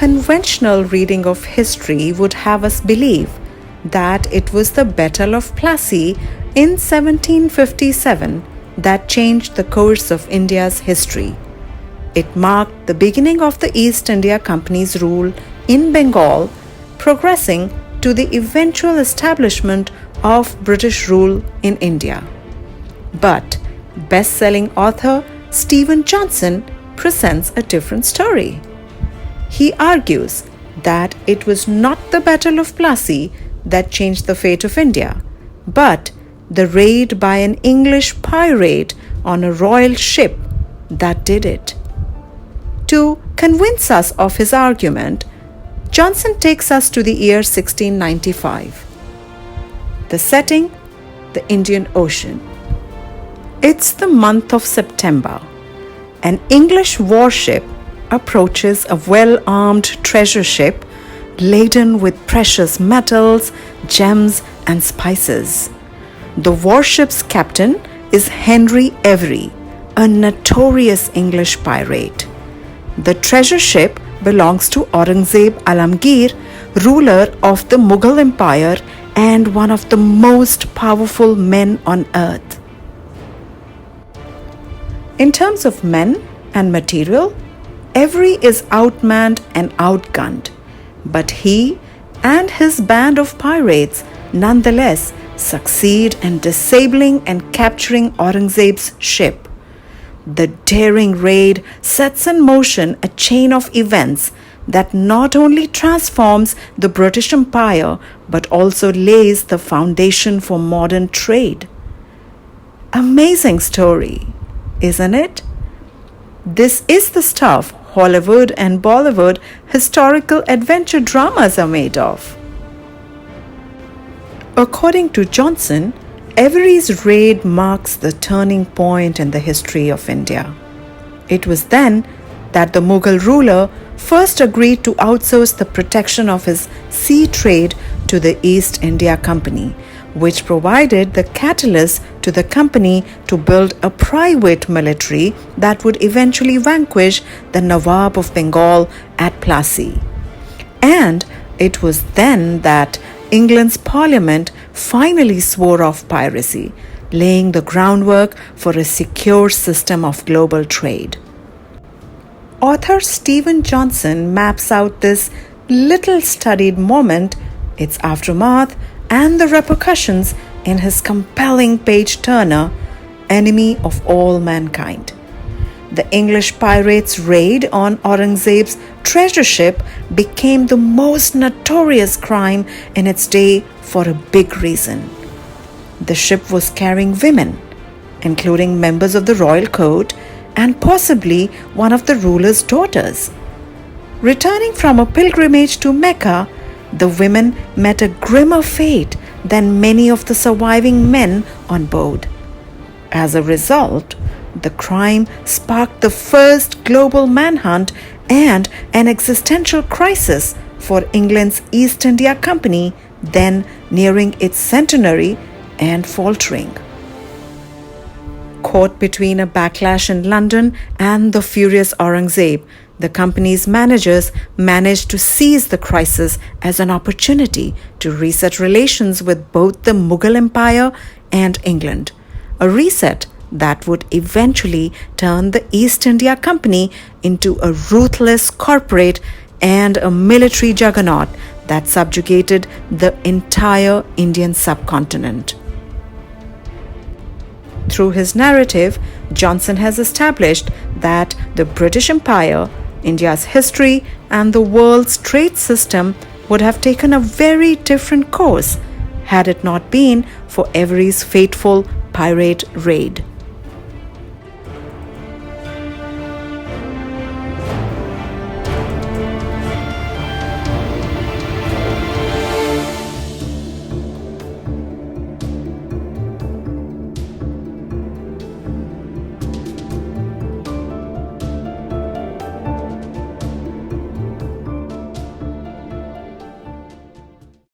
conventional reading of history would have us believe that it was the Battle of Plassey in 1757 that changed the course of India's history. It marked the beginning of the East India Company's rule in Bengal, progressing to the eventual establishment of British rule in India. But best-selling author Stephen Johnson presents a different story. He argues that it was not the Battle of Plassey that changed the fate of India, but the raid by an English pirate on a royal ship that did it. To convince us of his argument, Johnson takes us to the year 1695. The setting, the Indian Ocean. It's the month of September. An English warship approaches a well-armed treasure ship laden with precious metals, gems, and spices. The warship's captain is Henry Avery, a notorious English pirate. The treasure ship belongs to Aurangzeb Alamgir, ruler of the Mughal Empire and one of the most powerful men on earth. In terms of men and material, Avery is outmanned and outgunned, but he and his band of pirates nonetheless succeed in disabling and capturing Aurangzeb's ship. The daring raid sets in motion a chain of events that not only transforms the British Empire but also lays the foundation for modern trade. Amazing story, isn't it? This is the stuff Hollywood and Bollywood historical adventure dramas are made of. According to Johnson, Avery's raid marks the turning point in the history of India. It was then that the Mughal ruler first agreed to outsource the protection of his sea trade to the East India Company, which provided the catalyst to the company to build a private military that would eventually vanquish the Nawab of Bengal at Plassey. And it was then that England's Parliament finally swore off piracy, laying the groundwork for a secure system of global trade. Author Stephen Johnson maps out this little studied moment, its aftermath, and the repercussions in his compelling page-turner, Enemy of All Mankind. The English pirates' raid on Aurangzeb's treasure ship became the most notorious crime in its day for a big reason. The ship was carrying women, including members of the royal court and possibly one of the ruler's daughters. Returning from a pilgrimage to Mecca, the women met a grimmer fate than many of the surviving men on board. As a result, the crime sparked the first global manhunt and an existential crisis for England's East India Company, then nearing its centenary and faltering. Caught between a backlash in London and the furious Aurangzeb, the company's managers managed to seize the crisis as an opportunity to reset relations with both the Mughal Empire and England, a reset that would eventually turn the East India Company into a ruthless corporate and a military juggernaut that subjugated the entire Indian subcontinent. Through his narrative, Johnson has established that the British Empire, India's history, and the world's trade system would have taken a very different course had it not been for Avery's fateful pirate raid.